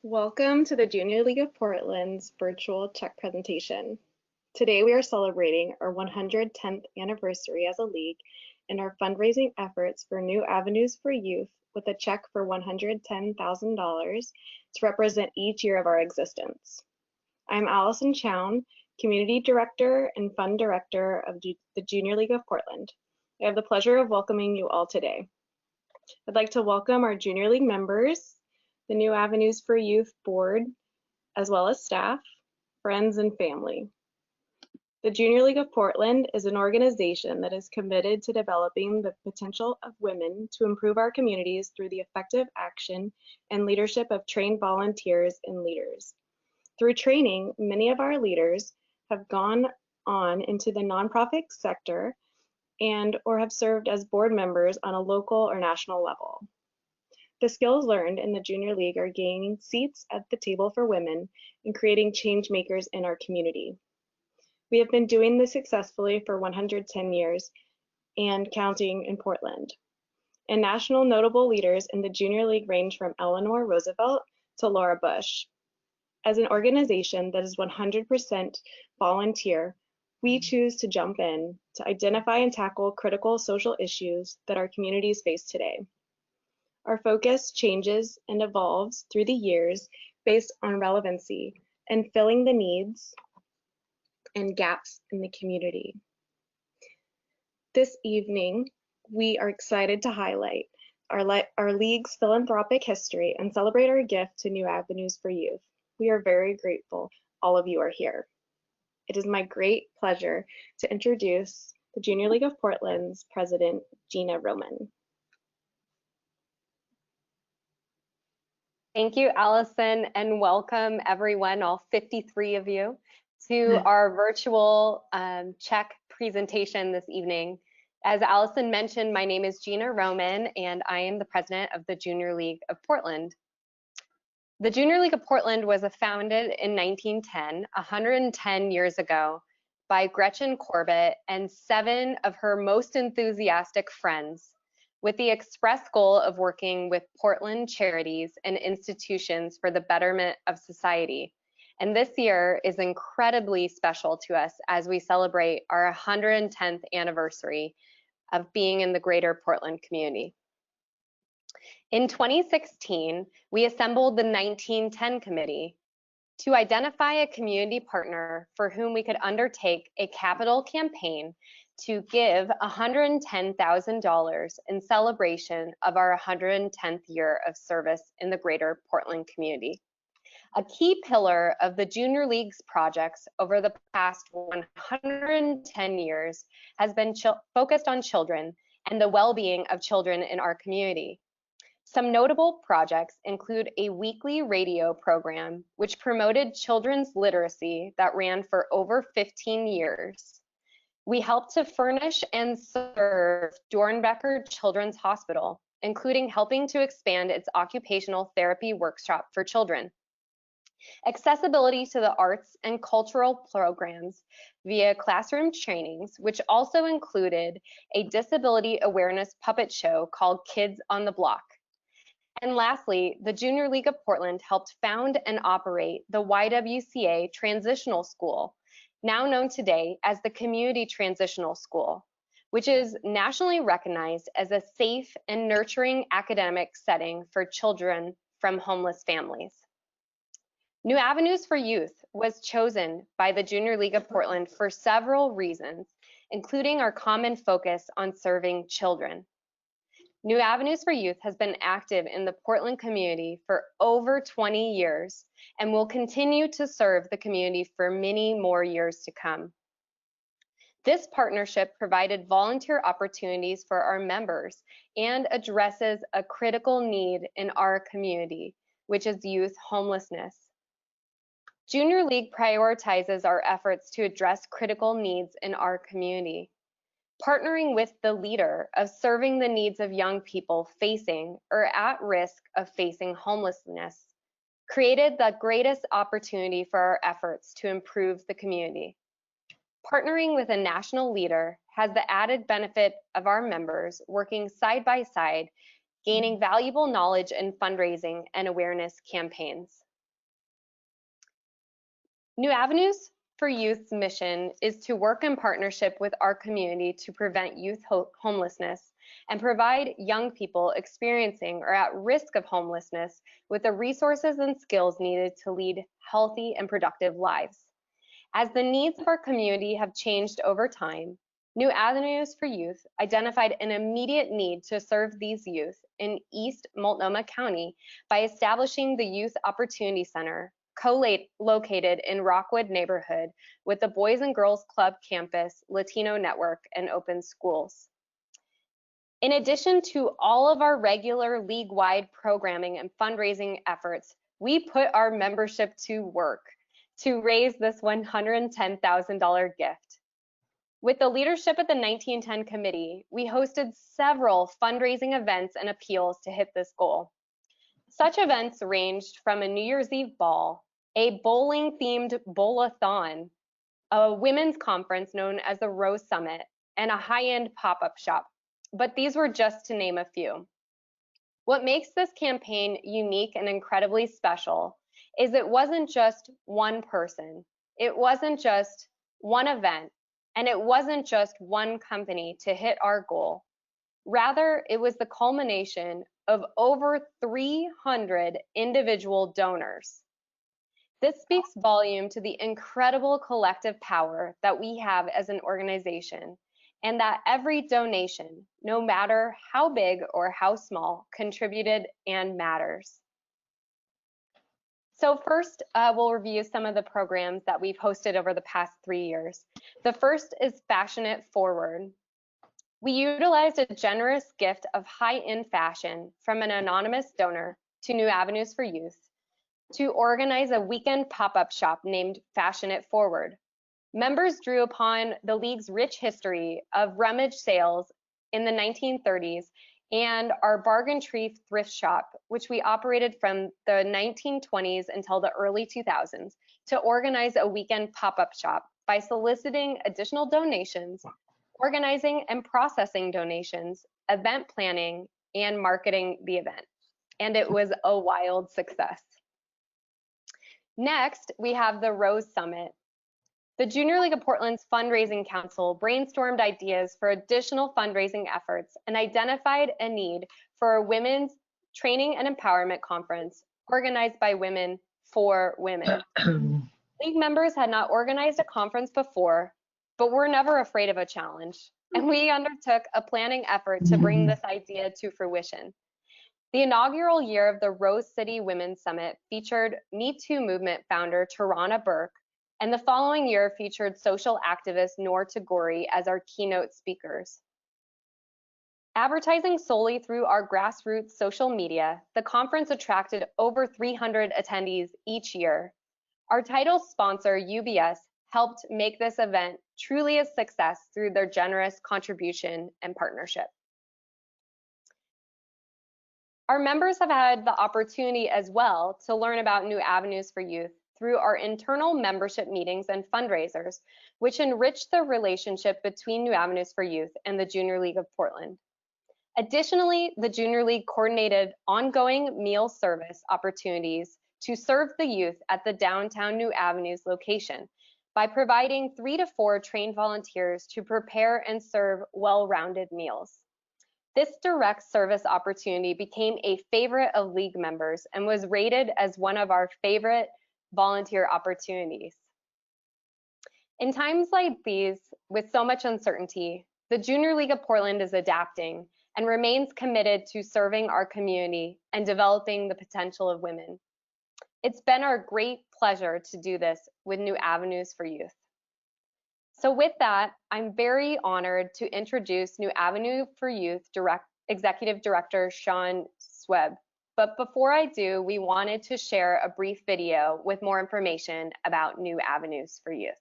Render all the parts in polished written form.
Welcome to the Junior League of Portland's virtual check presentation. Today we are celebrating our 110th anniversary as a league and our fundraising efforts for New Avenues for Youth with a check for $110,000 to represent each year of our existence. I'm Allison Chown, Community Director and Fund Director of the Junior League of Portland. I have the pleasure of welcoming you all today. I'd like to welcome our Junior League members, the New Avenues for Youth board, as well as staff, friends, and family. The Junior League of Portland is an organization that is committed to developing the potential of women to improve our communities through the effective action and leadership of trained volunteers and leaders. Through training, many of our leaders have gone on into the nonprofit sector or have served as board members on a local or national level. The skills learned in the Junior League are gaining seats at the table for women and creating change makers in our community. We have been doing this successfully for 110 years and counting in Portland. And national notable leaders in the Junior League range from Eleanor Roosevelt to Laura Bush. As an organization that is 100% volunteer, we choose to jump in to identify and tackle critical social issues that our communities face today. Our focus changes and evolves through the years based on relevancy and filling the needs and gaps in the community. This evening, we are excited to highlight our league's philanthropic history and celebrate our gift to New Avenues for Youth. We are very grateful all of you are here. It is my great pleasure to introduce the Junior League of Portland's President, Gina Roman. Thank you, Allison, and welcome everyone, all 53 of you, to our virtual check presentation this evening. As Allison mentioned, my name is Gina Roman, and I am the president of the Junior League of Portland. The Junior League of Portland was founded in 1910, 110 years ago, by Gretchen Corbett and 7 of her most enthusiastic friends, with the express goal of working with Portland charities and institutions for the betterment of society. And this year is incredibly special to us as we celebrate our 110th anniversary of being in the greater Portland community. In 2016, we assembled the 1910 Committee to identify a community partner for whom we could undertake a capital campaign to give $110,000 in celebration of our 110th year of service in the greater Portland community. A key pillar of the Junior League's projects over the past 110 years has been focused on children and the well-being of children in our community. Some notable projects include a weekly radio program which promoted children's literacy that ran for over 15 years. We helped to furnish and serve Dornbecker Children's Hospital, including helping to expand its occupational therapy workshop for children. Accessibility to the arts and cultural programs via classroom trainings, which also included a disability awareness puppet show called Kids on the Block. And lastly, the Junior League of Portland helped found and operate the YWCA Transitional School, now known today as the Community Transitional School, which is nationally recognized as a safe and nurturing academic setting for children from homeless families. New Avenues for Youth was chosen by the Junior League of Portland for several reasons, including our common focus on serving children. New Avenues for Youth has been active in the Portland community for over 20 years and will continue to serve the community for many more years to come. This partnership provided volunteer opportunities for our members and addresses a critical need in our community, which is youth homelessness. Junior League prioritizes our efforts to address critical needs in our community. Partnering with the leader of serving the needs of young people facing or at risk of facing homelessness created the greatest opportunity for our efforts to improve the community. Partnering with a national leader has the added benefit of our members working side by side, gaining valuable knowledge in fundraising and awareness campaigns. New Avenues for Youth's mission is to work in partnership with our community to prevent youth homelessness and provide young people experiencing or at risk of homelessness with the resources and skills needed to lead healthy and productive lives. As the needs of our community have changed over time, New Avenues for Youth identified an immediate need to serve these youth in East Multnomah County by establishing the Youth Opportunity Center, co-located in Rockwood neighborhood with the Boys and Girls Club campus, Latino network, and open schools. In addition to all of our regular league-wide programming and fundraising efforts, we put our membership to work to raise this $110,000 gift. With the leadership of the 1910 committee, we hosted several fundraising events and appeals to hit this goal. Such events ranged from a New Year's Eve ball, a bowling-themed bowl-a-thon, a women's conference known as the Rose Summit, and a high-end pop-up shop. But these were just to name a few. What makes this campaign unique and incredibly special is it wasn't just one person, it wasn't just one event, and it wasn't just one company to hit our goal. Rather, it was the culmination of over 300 individual donors. This speaks volume to the incredible collective power that we have as an organization, and that every donation, no matter how big or how small, contributed and matters. So first, we'll review some of the programs that we've hosted over the past 3 years. The first is Fashion It Forward. We utilized a generous gift of high-end fashion from an anonymous donor to New Avenues for Youth to organize a weekend pop-up shop named Fashion It Forward. Members drew upon the League's rich history of rummage sales in the 1930s and our Bargain Tree thrift shop, which we operated from the 1920s until the early 2000s, to organize a weekend pop-up shop by soliciting additional donations, organizing and processing donations, event planning, and marketing the event. And it was a wild success. Next, we have the Rose Summit. The Junior League of Portland's Fundraising Council brainstormed ideas for additional fundraising efforts and identified a need for a women's training and empowerment conference organized by women for women. League members had not organized a conference before, but were never afraid of a challenge, and we undertook a planning effort to bring this idea to fruition. The inaugural year of the Rose City Women's Summit featured Me Too movement founder Tarana Burke, and the following year featured social activist Noor Tagori as our keynote speakers. Advertising solely through our grassroots social media, the conference attracted over 300 attendees each year. Our title sponsor, UBS, helped make this event truly a success through their generous contribution and partnership. Our members have had the opportunity as well to learn about New Avenues for Youth through our internal membership meetings and fundraisers, which enrich the relationship between New Avenues for Youth and the Junior League of Portland. Additionally, the Junior League coordinated ongoing meal service opportunities to serve the youth at the downtown New Avenues location by providing 3 to 4 trained volunteers to prepare and serve well-rounded meals. This direct service opportunity became a favorite of League members and was rated as one of our favorite volunteer opportunities. In times like these, with so much uncertainty, the Junior League of Portland is adapting and remains committed to serving our community and developing the potential of women. It's been our great pleasure to do this with New Avenues for Youth. So with that, I'm very honored to introduce New Avenue for Youth Executive Director Sean Swebb. But before I do, we wanted to share a brief video with more information about New Avenues for Youth.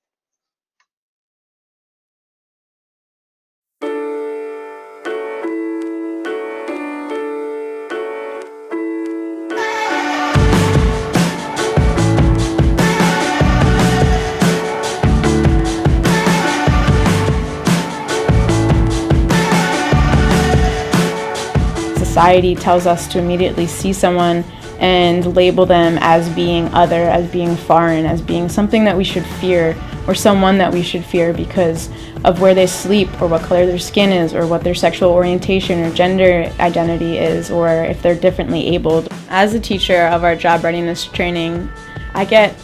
Society tells us to immediately see someone and label them as being other, as being foreign, as being something that we should fear, or someone that we should fear because of where they sleep, or what color their skin is, or what their sexual orientation or gender identity is, or if they're differently abled. As a teacher of our job readiness training, I get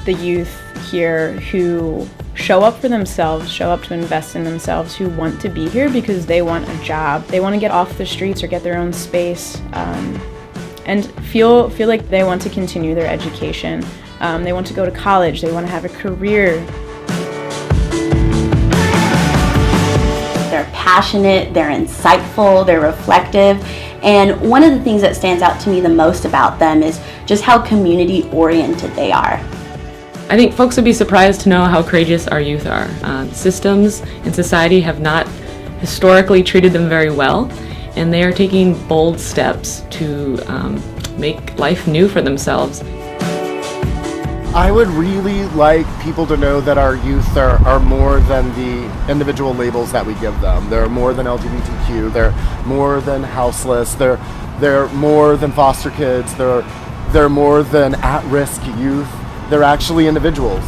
the youth here who show up for themselves, show up to invest in themselves, who want to be here because they want a job. They want to get off the streets or get their own space, and feel like they want to continue their education. They want to go to college, they want to have a career. They're passionate, they're insightful, they're reflective, and one of the things that stands out to me the most about them is just how community-oriented they are. I think folks would be surprised to know how courageous our youth are. Systems and society have not historically treated them very well, and they are taking bold steps to make life new for themselves. I would really like people to know that our youth are more than the individual labels that we give them. They're more than LGBTQ, they're more than houseless, they're more than foster kids, they're more than at-risk youth. They're actually individuals.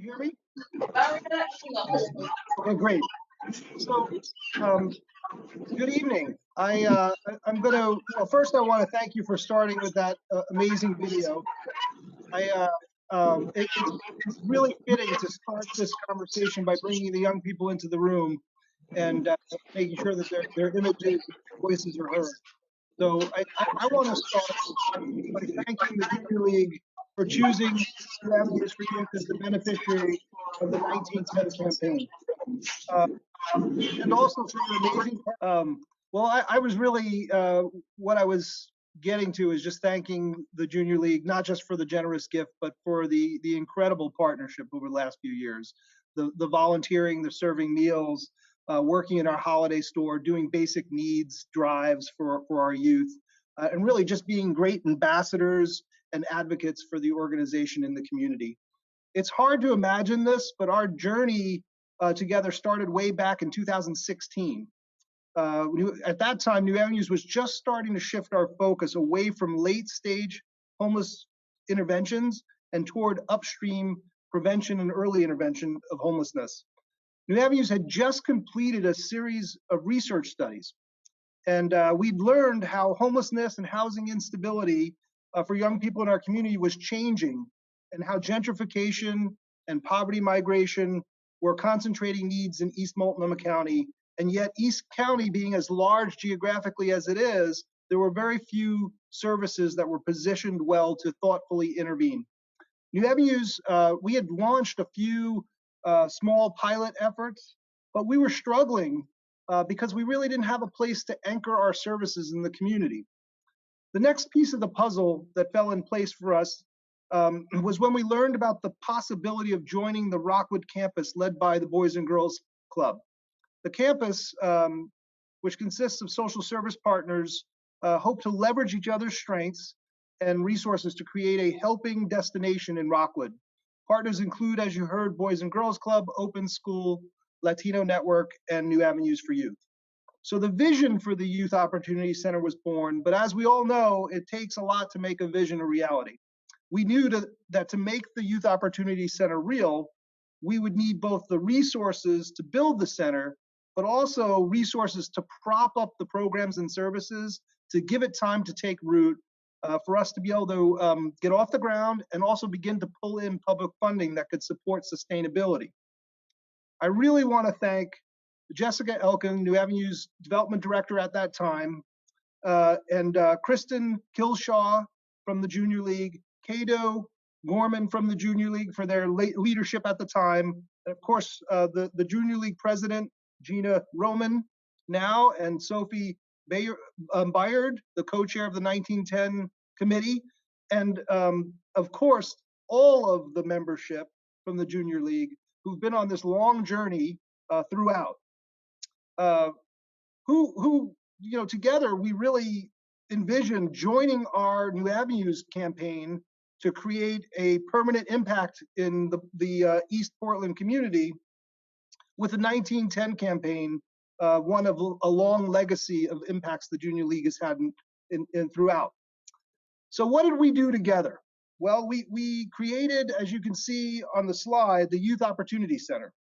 Hear me? Okay, great. So, good evening. I'm gonna. Well, first, I want to thank you for starting with that amazing video. It's really fitting to start this conversation by bringing the young people into the room and making sure that their images, voices are heard. So I want to start by thanking the Junior League for choosing New Avenues for Youth as the beneficiary of the 1910 campaign. And also for your amazing. Well, I was really what I was getting to is just thanking the Junior League, not just for the generous gift, but for the incredible partnership over the last few years. The volunteering, the serving meals, working in our holiday store, doing basic needs drives for our youth, and really just being great ambassadors and advocates for the organization in the community. It's hard to imagine this, but our journey together started way back in 2016. At that time, New Avenues was just starting to shift our focus away from late stage homeless interventions and toward upstream prevention and early intervention of homelessness. New Avenues had just completed a series of research studies, and we'd learned how homelessness and housing instability for young people in our community was changing, and how gentrification and poverty migration were concentrating needs in East Multnomah County. And yet East County being as large geographically as it is, there were very few services that were positioned well to thoughtfully intervene. New Avenues, we had launched a few small pilot efforts, but we were struggling because we really didn't have a place to anchor our services in the community. The next piece of the puzzle that fell in place for us was when we learned about the possibility of joining the Rockwood campus led by the Boys and Girls Club. The campus, which consists of social service partners, hope to leverage each other's strengths and resources to create a helping destination in Rockwood. Partners include, as you heard, Boys and Girls Club, Open School, Latino Network, and New Avenues for Youth. So the vision for the Youth Opportunity Center was born, but as we all know, it takes a lot to make a vision a reality. We knew that to make the Youth Opportunity Center real, we would need both the resources to build the center, but also resources to prop up the programs and services, to give it time to take root, for us to be able to get off the ground and also begin to pull in public funding that could support sustainability. I really want to thank Jessica Elkin, New Avenues Development Director at that time, and Kristen Kilshaw from the Junior League, Cato, Gorman from the Junior League for their leadership at the time. And of course, the Junior League president, Gina Roman, now, and Sophie Bayard, the co-chair of the 1910 committee. And of course, all of the membership from the Junior League who've been on this long journey throughout. Who, you know, together we really envision joining our New Avenues campaign to create a permanent impact in the East Portland community with the 1910 campaign, one of a long legacy of impacts the Junior League has had in throughout. So what did we do together? Well, we created, as you can see on the slide, the Youth Opportunity Center.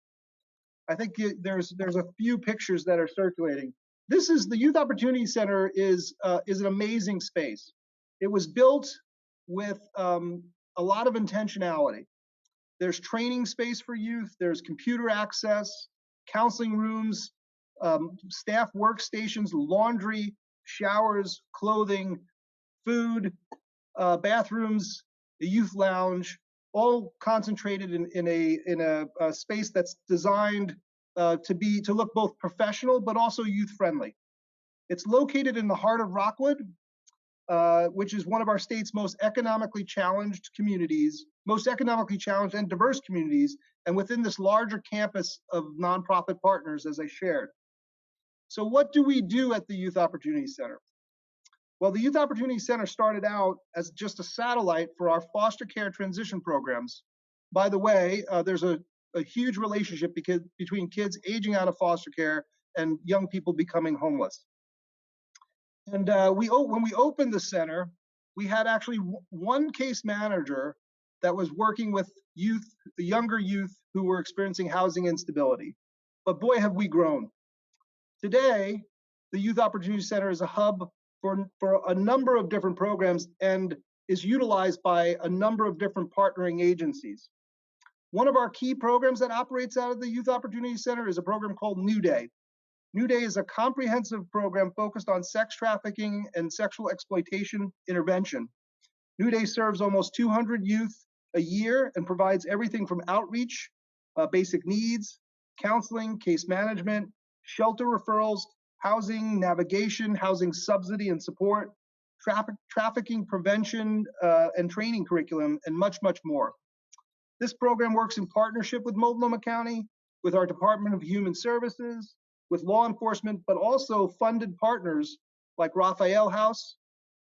I think there's a few pictures that are circulating. This is the Youth Opportunity Center is an amazing space. It was built with a lot of intentionality. There's training space for youth. There's computer access, counseling rooms, staff workstations, laundry, showers, clothing, food, bathrooms, a youth lounge, all concentrated in a space that's designed to look both professional but also youth friendly. It's located in the heart of Rockwood, which is one of our state's most economically challenged communities, most economically challenged and diverse communities, and within this larger campus of nonprofit partners, as I shared. So what do we do at the Youth Opportunity Center? Well, the Youth Opportunity Center started out as just a satellite for our foster care transition programs. By the way, there's a huge relationship between kids aging out of foster care and young people becoming homeless. And when we opened the center, we had actually one case manager that was working with youth, younger youth who were experiencing housing instability. But boy, have we grown. Today, the Youth Opportunity Center is a hub for a number of different programs and is utilized by a number of different partnering agencies. One of our key programs that operates out of the Youth Opportunity Center is a program called New Day. New Day is a comprehensive program focused on sex trafficking and sexual exploitation intervention. New Day serves almost 200 youth a year and provides everything from outreach, basic needs, counseling, case management, shelter referrals, housing navigation, housing subsidy and support, trafficking prevention and training curriculum, and much, much more. This program works in partnership with Multnomah County, with our Department of Human Services, with law enforcement, but also funded partners like Raphael House,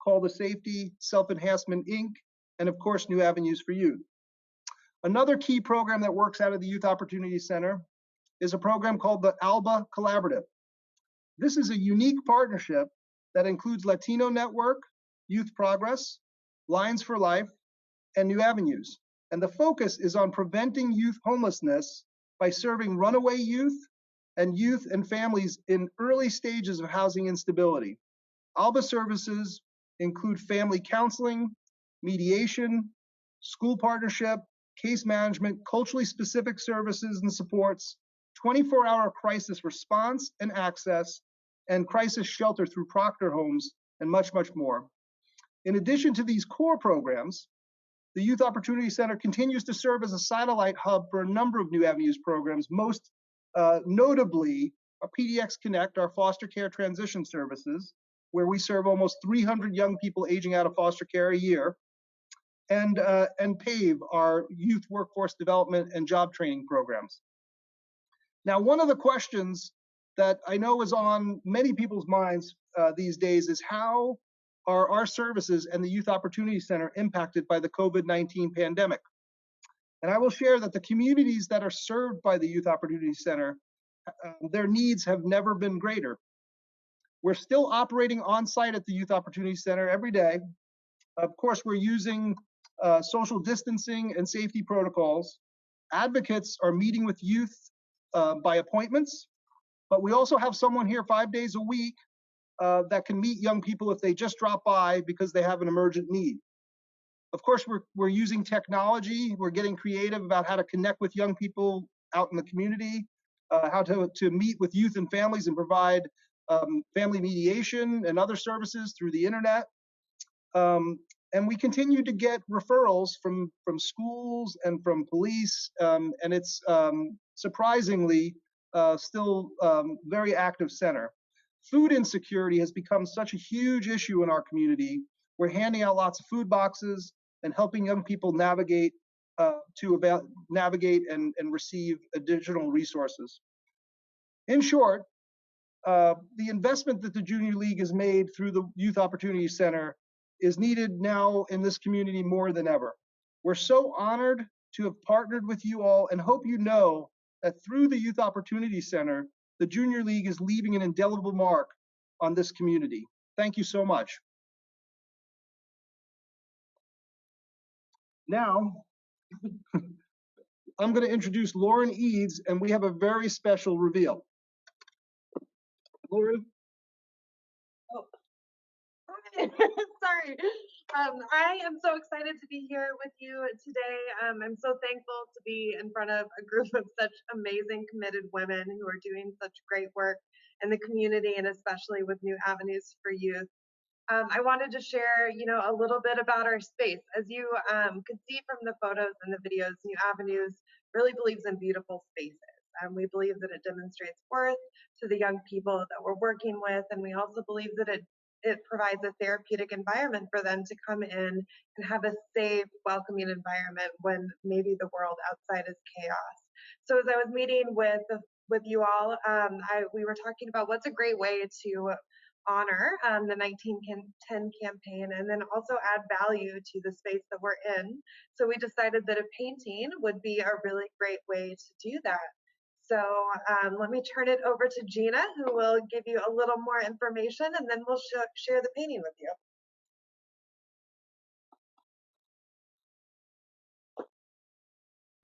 Call to Safety, Self-Enhancement Inc., and of course, New Avenues for Youth. Another key program that works out of the Youth Opportunity Center is a program called the ALBA Collaborative. This is a unique partnership that includes Latino Network, Youth Progress, Lines for Life, and New Avenues. And the focus is on preventing youth homelessness by serving runaway youth and families in early stages of housing instability. ALBA services include family counseling, mediation, school partnership, case management, culturally specific services and supports, 24-hour crisis response and access, and crisis shelter through Proctor Homes, and much, much more. In addition to these core programs, the Youth Opportunity Center continues to serve as a satellite hub for a number of New Avenues programs, most notably PDX Connect, our foster care transition services, where we serve almost 300 young people aging out of foster care a year, and PAVE, our youth workforce development and job training programs. Now, one of the questions that I know is on many people's minds these days is how are our services and the Youth Opportunity Center impacted by the COVID-19 pandemic? And I will share that the communities that are served by the Youth Opportunity Center, their needs have never been greater. We're still operating on site at the Youth Opportunity Center every day. Of course, we're using social distancing and safety protocols. Advocates are meeting with youth by appointments, but we also have someone here 5 days a week that can meet young people if they just drop by because they have an emergent need. Of course, we're using technology. We're getting creative about how to connect with young people out in the community, how to meet with youth and families and provide family mediation and other services through the internet. And we continue to get referrals from schools and from police, and it's surprisingly still very active center. Food insecurity has become such a huge issue in our community. We're handing out lots of food boxes and helping young people navigate and receive additional resources. In short, the investment that the Junior League has made through the Youth Opportunity Center is needed now in this community more than ever. We're so honored to have partnered with you all and hope you know that through the Youth Opportunity Center, the Junior League is leaving an indelible mark on this community. Thank you so much. Now, I'm going to introduce Lauren EADS, and we have a very special reveal. Lauren? Oh. Sorry. I am so excited to be here with you today. I'm so thankful to be in front of a group of such amazing, committed women who are doing such great work in the community, and especially with New Avenues for Youth. I wanted to share, a little bit about our space. As you could see from the photos and the videos, New Avenues really believes in beautiful spaces. We believe that it demonstrates worth to the young people that we're working with, and we also believe that it provides a therapeutic environment for them to come in and have a safe, welcoming environment when maybe the world outside is chaos. So as I was meeting with you all, we were talking about what's a great way to honor the 1910 campaign and then also add value to the space that we're in. So we decided that a painting would be a really great way to do that. So let me turn it over to Gina, who will give you a little more information, and then we'll share the painting with you.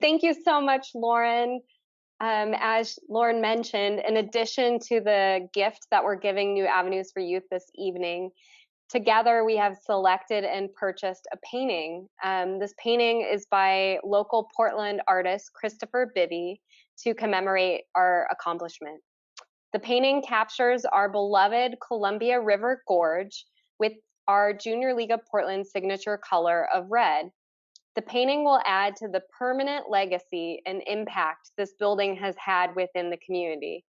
Thank you so much, Lauren. As Lauren mentioned, in addition to the gift that we're giving New Avenues for Youth this evening, together we have selected and purchased a painting. This painting is by local Portland artist Christopher Bibby to commemorate our accomplishment. The painting captures our beloved Columbia River Gorge with our Junior League of Portland signature color of red. The painting will add to the permanent legacy and impact this building has had within the community.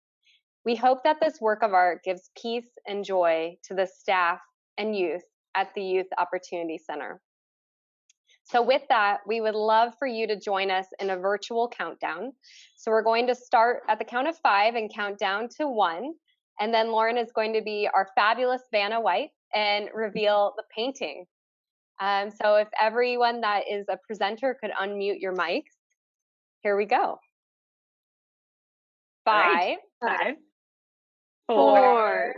We hope that this work of art gives peace and joy to the staff and youth at the Youth Opportunity Center. So with that, we would love for you to join us in a virtual countdown. So we're going to start at the count of 5 and count down to 1. And then Lauren is going to be our fabulous Vanna White and reveal the painting. So if everyone that is a presenter could unmute your mics. Here we go. 5, 4,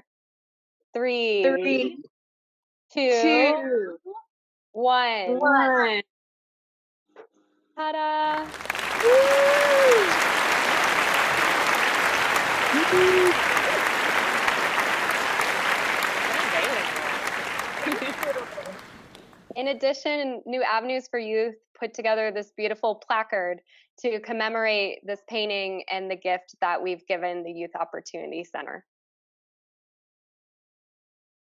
3, 2, 1. Ta-da! In addition, New Avenues for Youth put together this beautiful placard to commemorate this painting and the gift that we've given the Youth Opportunity Center.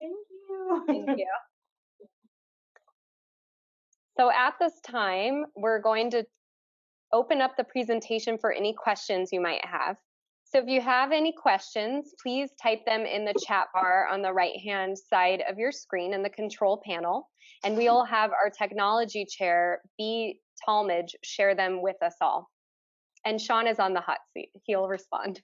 Thank you. Thank you. So at this time, we're going to open up the presentation for any questions you might have. So if you have any questions, please type them in the chat bar on the right-hand side of your screen in the control panel, and we'll have our technology chair, B. Talmadge, share them with us all. And Sean is on the hot seat. He'll respond.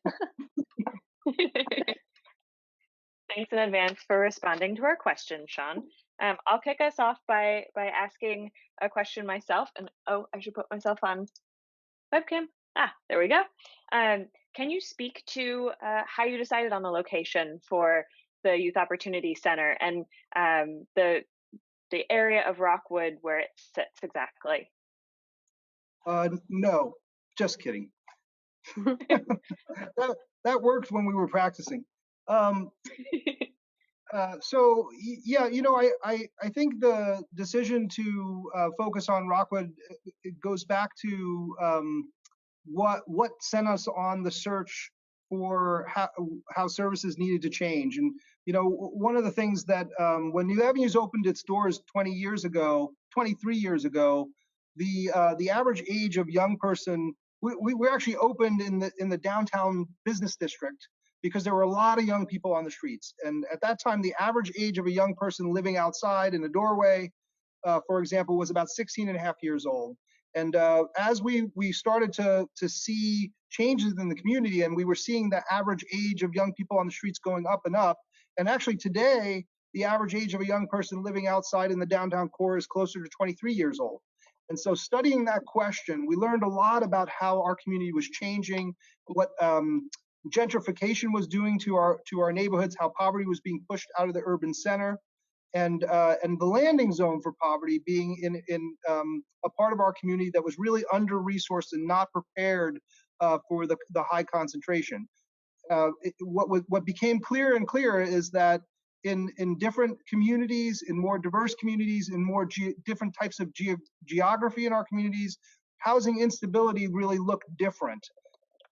Thanks in advance for responding to our question, Sean. I'll kick us off by asking a question myself. And oh, I should put myself on webcam. Ah, there we go. Can you speak to how you decided on the location for the Youth Opportunity Center and the area of Rockwood where it sits exactly? No, just kidding. that worked when we were practicing. So yeah, I think the decision to focus on Rockwood, it goes back to what sent us on the search for how services needed to change. And you know, one of the things that when New Avenues opened its doors 23 years ago, the average age of young person, we actually opened in the downtown business district because there were a lot of young people on the streets. And at that time, the average age of a young person living outside in a doorway, for example, was about 16 and a half years old. And as we started to see changes in the community, and we were seeing the average age of young people on the streets going up and up, and actually today, the average age of a young person living outside in the downtown core is closer to 23 years old. And so studying that question, we learned a lot about how our community was changing, what gentrification was doing to our neighborhoods, how poverty was being pushed out of the urban center, and the landing zone for poverty being in a part of our community that was really under-resourced and not prepared for the high concentration. What became clearer and clearer is that in different communities, in more diverse communities, in more different types of geography in our communities, housing instability really looked different.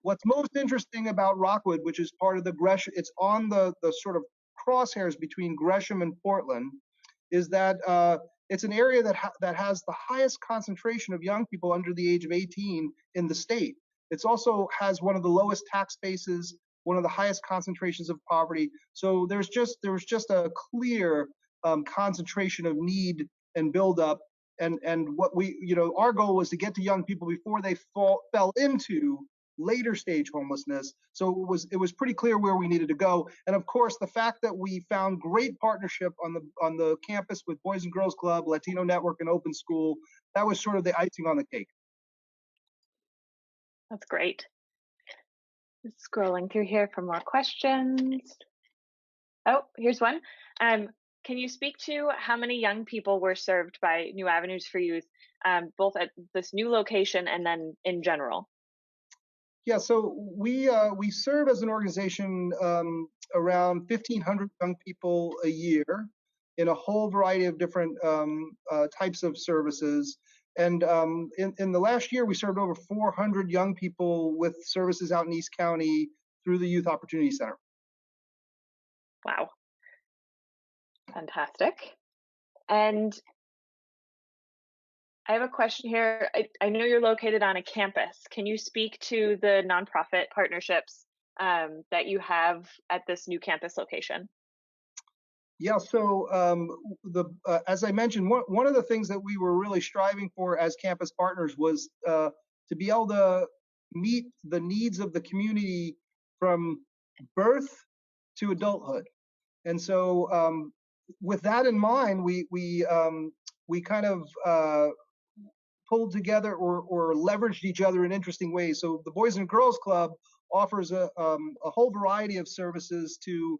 What's most interesting about Rockwood, which is part of the Gresham, it's on the sort of crosshairs between Gresham and Portland, is that it's an area that has the highest concentration of young people under the age of 18 in the state. It also has one of the lowest tax bases, one of the highest concentrations of poverty. So there was just a clear concentration of need and buildup. And what our goal was to get to young people before they fell into later stage homelessness. So it was pretty clear where we needed to go. And of course, the fact that we found great partnership on the campus with Boys and Girls Club, Latino Network, and Open School, that was sort of the icing on the cake. That's great. Just scrolling through here for more questions. Oh, here's one. Can you speak to how many young people were served by New Avenues for Youth, both at this new location and then in general? Yeah, so we serve as an organization around 1,500 young people a year in a whole variety of different types of services. And in the last year, we served over 400 young people with services out in East County through the Youth Opportunity Center. Wow. Fantastic. And I have a question here. I know you're located on a campus. Can you speak to the nonprofit partnerships that you have at this new campus location? Yeah, so as I mentioned, one of the things that we were really striving for as campus partners was to be able to meet the needs of the community from birth to adulthood. And so with that in mind, we kind of pulled together or leveraged each other in interesting ways. So the Boys and Girls Club offers a whole variety of services to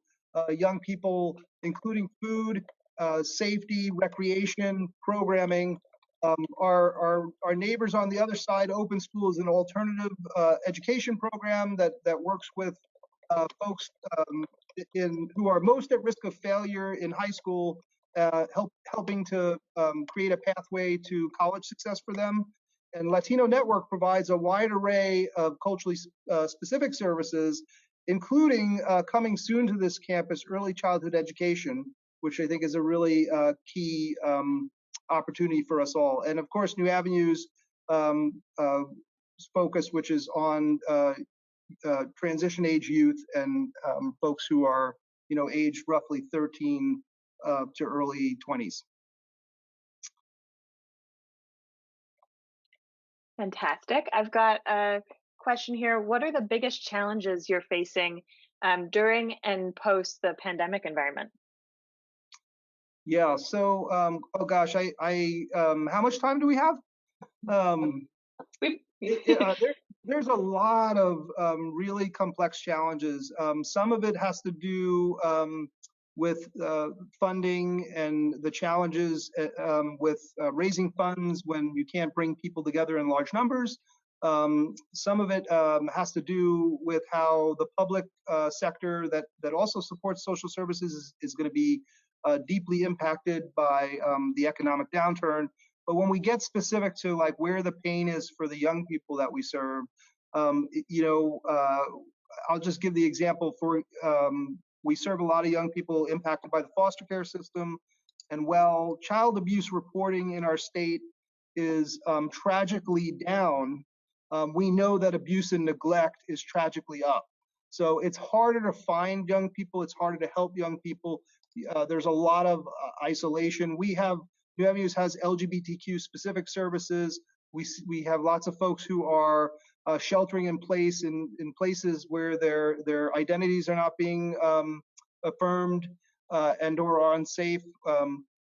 young people, including food, safety, recreation, programming. Our neighbors on the other side, Open School, is an alternative education program that works with folks who are most at risk of failure in high school, helping to create a pathway to college success for them. And Latino Network provides a wide array of culturally specific services, including coming soon to this campus, early childhood education, which I think is a really key opportunity for us all. And of course, New Avenues focus, which is on transition age youth and folks who are, aged roughly 13 to early 20s. Fantastic. I've got a question here. What are the biggest challenges you're facing during and post the pandemic environment? Yeah, so, oh gosh, how much time do we have? There's a lot of really complex challenges. Some of it has to do with funding and the challenges with raising funds when you can't bring people together in large numbers. Some of it has to do with how the public sector that also supports social services is going to be deeply impacted by the economic downturn. But when we get specific to like where the pain is for the young people that we serve, I'll just give the example for, we serve a lot of young people impacted by the foster care system. And while child abuse reporting in our state is tragically down, we know that abuse and neglect is tragically up. So it's harder to find young people. It's harder to help young people. There's a lot of isolation. New Avenues has LGBTQ specific services. We have lots of folks who are sheltering in place in places where their identities are not being affirmed and or are unsafe.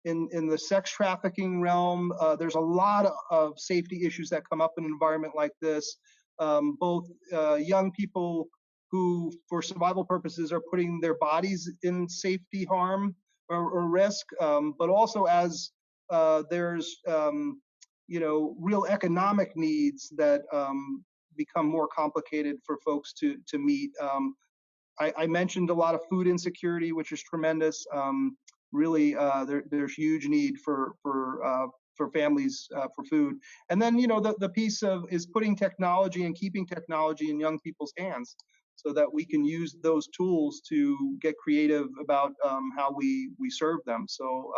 In the sex trafficking realm, there's a lot of safety issues that come up in an environment like this. Both young people who, for survival purposes, are putting their bodies in safety harm or risk, but also as there's real economic needs that become more complicated for folks to meet. I mentioned a lot of food insecurity, which is tremendous. Really, there's huge need for families for food. And then, the piece of is putting technology and keeping technology in young people's hands so that we can use those tools to get creative about how we serve them. So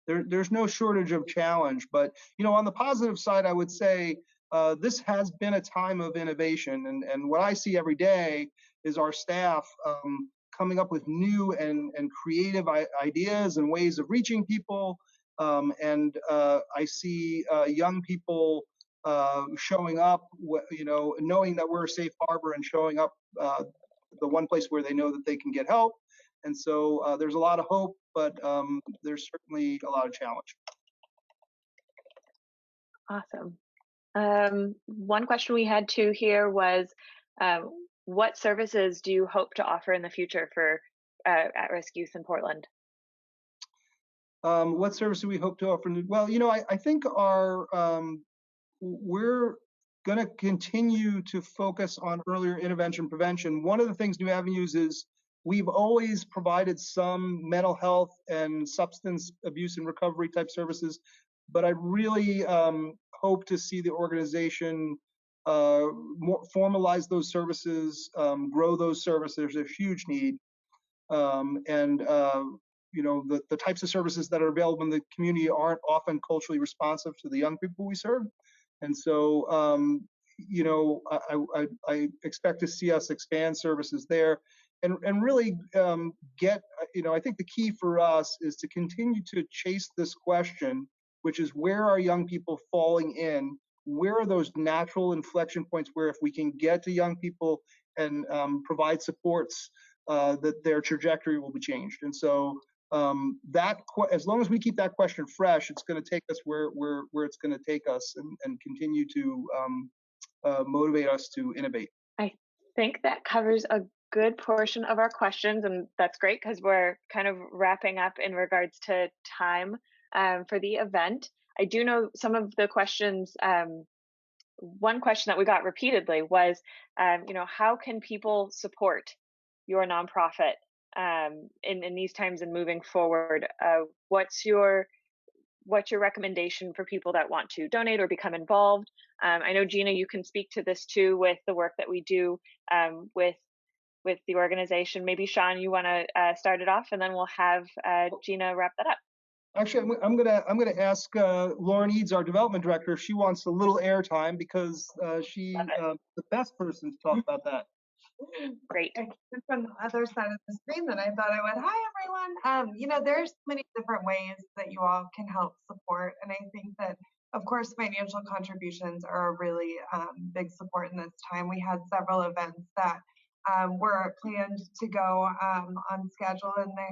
there's no shortage of challenge, but on the positive side, I would say this has been a time of innovation, and what I see every day is our staff coming up with new and creative ideas and ways of reaching people, and I see young people showing up, knowing that we're a safe harbor and showing up the one place where they know that they can get help. And so there's a lot of hope, but there's certainly a lot of challenge. Awesome. One question we had too here was, what services do you hope to offer in the future for at-risk youth in Portland? What service do we hope to offer? Well, I think we're going to continue to focus on earlier intervention prevention. One of the things New Avenues is we've always provided some mental health and substance abuse and recovery type services, but I really hope to see the organization more formalize those services, grow those services. There's a huge need, and the types of services that are available in the community aren't often culturally responsive to the young people we serve, and so I expect to see us expand services there, and really get. I think the key for us is to continue to chase this question, which is where are young people falling in? Where are those natural inflection points where if we can get to young people and provide supports, that their trajectory will be changed. And so as long as we keep that question fresh, it's going to take us where it's going to take us and continue to motivate us to innovate. I think that covers a good portion of our questions, and that's great because we're kind of wrapping up in regards to time for the event. I do know some of the questions. One question that we got repeatedly was, how can people support your nonprofit in these times and moving forward? What's your recommendation for people that want to donate or become involved? I know, Gina, you can speak to this too with the work that we do with the organization. Maybe Sean, you want to start it off, and then we'll have Gina wrap that up. Actually, I'm gonna ask Lauren EADS, our development director, if she wants a little airtime because she's the best person to talk about that. Great. I came from the other side of the screen that I thought I would. Hi, everyone. There's many different ways that you all can help support, and I think that, of course, financial contributions are a really big support in this time. We had several events that were planned to go on schedule, and they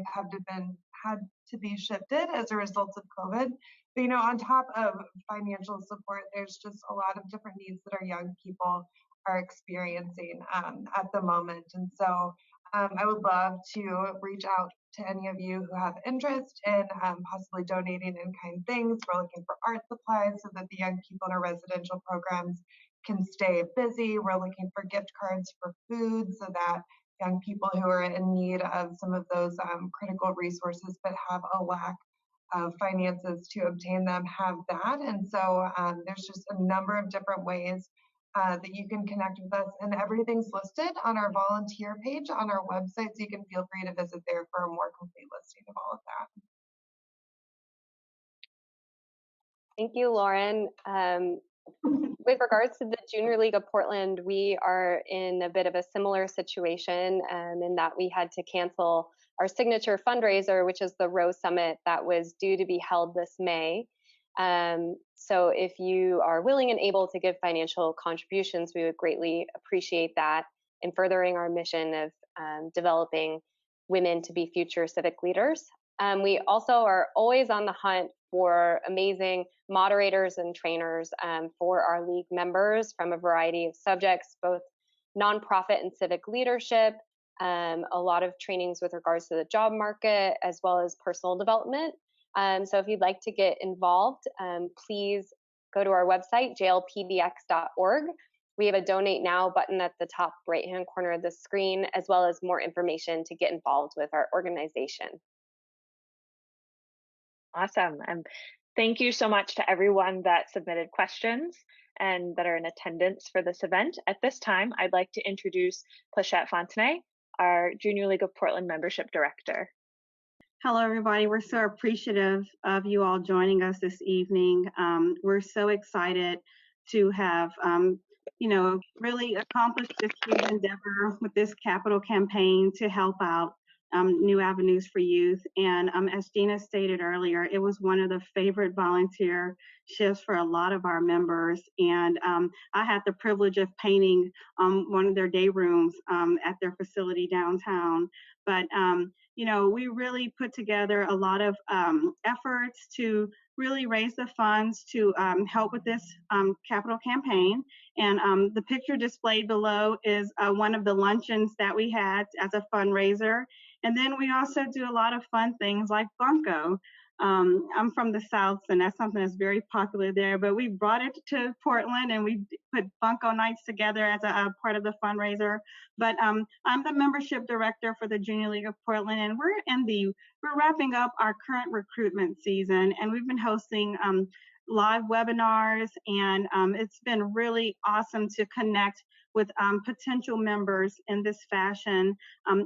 had to be shifted as a result of COVID. But on top of financial support, there's just a lot of different needs that our young people are experiencing at the moment. And so I would love to reach out to any of you who have interest in possibly donating in-kind things. We're looking for art supplies so that the young people in our residential programs can stay busy. We're looking for gift cards for food so that young people who are in need of some of those critical resources but have a lack of finances to obtain them have that. And so there's just a number of different ways that you can connect with us, and everything's listed on our volunteer page on our website, so you can feel free to visit there for a more complete listing of all of that. Thank you, Lauren. With regards to the Junior League of Portland, we are in a bit of a similar situation in that we had to cancel our signature fundraiser, which is the Rose Summit that was due to be held this May. So if you are willing and able to give financial contributions, we would greatly appreciate that in furthering our mission of developing women to be future civic leaders. We also are always on the hunt for amazing moderators and trainers for our league members from a variety of subjects, both nonprofit and civic leadership, a lot of trainings with regards to the job market, as well as personal development. So if you'd like to get involved, please go to our website, jlpdx.org. We have a Donate Now button at the top right-hand corner of the screen, as well as more information to get involved with our organization. Awesome. Thank you so much to everyone that submitted questions and that are in attendance for this event. At this time, I'd like to introduce Plachette Fontenay, our Junior League of Portland Membership Director. Hello, everybody. We're so appreciative of you all joining us this evening. We're so excited to have, really accomplished this huge endeavor with this capital campaign to help out New Avenues for Youth. And as Gina stated earlier, it was one of the favorite volunteer shifts for a lot of our members. And I had the privilege of painting one of their day rooms at their facility downtown. But we really put together a lot of efforts to really raise the funds to help with this capital campaign. And the picture displayed below is one of the luncheons that we had as a fundraiser. And then we also do a lot of fun things like Bunko. I'm from the South, and that's something that's very popular there, but we brought it to Portland and we put Bunko nights together as a part of the fundraiser. But I'm the membership director for the Junior League of Portland, and we're wrapping up our current recruitment season, and we've been hosting live webinars, and it's been really awesome to connect with potential members in this fashion.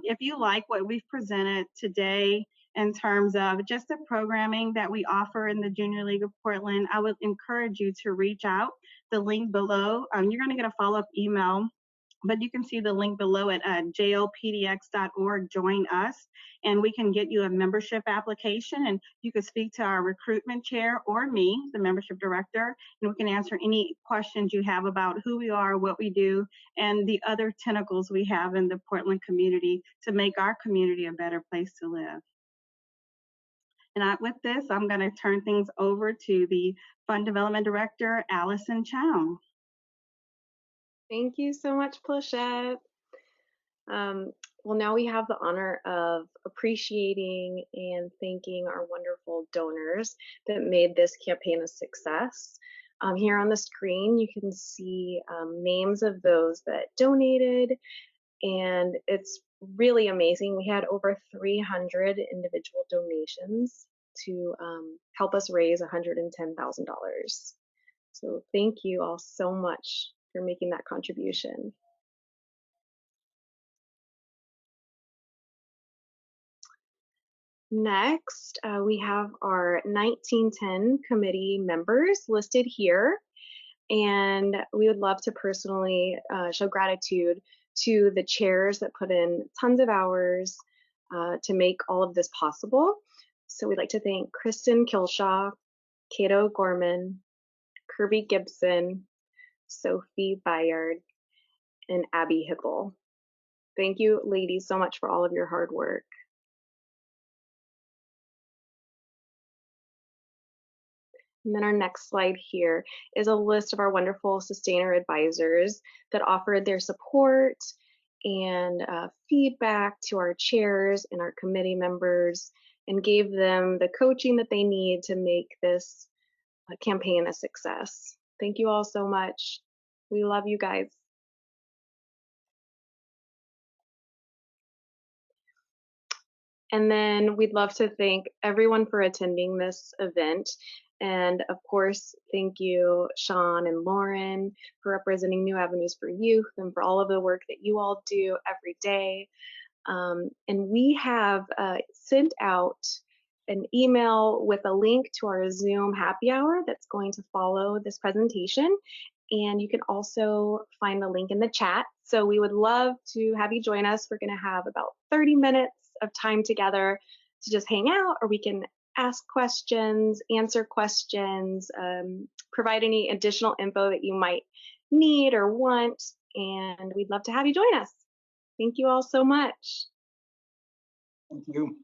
If you like what we've presented today in terms of just the programming that we offer in the Junior League of Portland, I would encourage you to reach out. The link below, you're going to get a follow-up email, but you can see the link below at jlpdx.org, join us, and we can get you a membership application, and you can speak to our recruitment chair or me, the membership director, and we can answer any questions you have about who we are, what we do, and the other tentacles we have in the Portland community to make our community a better place to live. And with this, I'm going to turn things over to the Fund Development Director, Allison Chow. Thank you so much, Plachette. Well, now we have the honor of appreciating and thanking our wonderful donors that made this campaign a success. Here on the screen, you can see names of those that donated, and it's really amazing. We had over 300 individual donations to help us raise $110,000. So thank you all so much for making that contribution. Next, we have our 1910 committee members listed here, and we would love to personally show gratitude to the chairs that put in tons of hours to make all of this possible. So we'd like to thank Kristen Kilshaw, Cato Gorman, Kirby Gibson, Sophie Bayard, and Abby Hipple. Thank you, ladies, so much for all of your hard work. And then our next slide here is a list of our wonderful sustainer advisors that offered their support and feedback to our chairs and our committee members and gave them the coaching that they need to make this campaign a success. Thank you all so much. We love you guys. And then we'd love to thank everyone for attending this event. And of course, thank you, Sean and Lauren, for representing New Avenues for Youth and for all of the work that you all do every day. And we have sent out an email with a link to our Zoom happy hour that's going to follow this presentation. And you can also find the link in the chat. So we would love to have you join us. We're going to have about 30 minutes of time together to just hang out, or we can ask questions, answer questions, provide any additional info that you might need or want. And we'd love to have you join us. Thank you all so much. Thank you.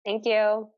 Thank you.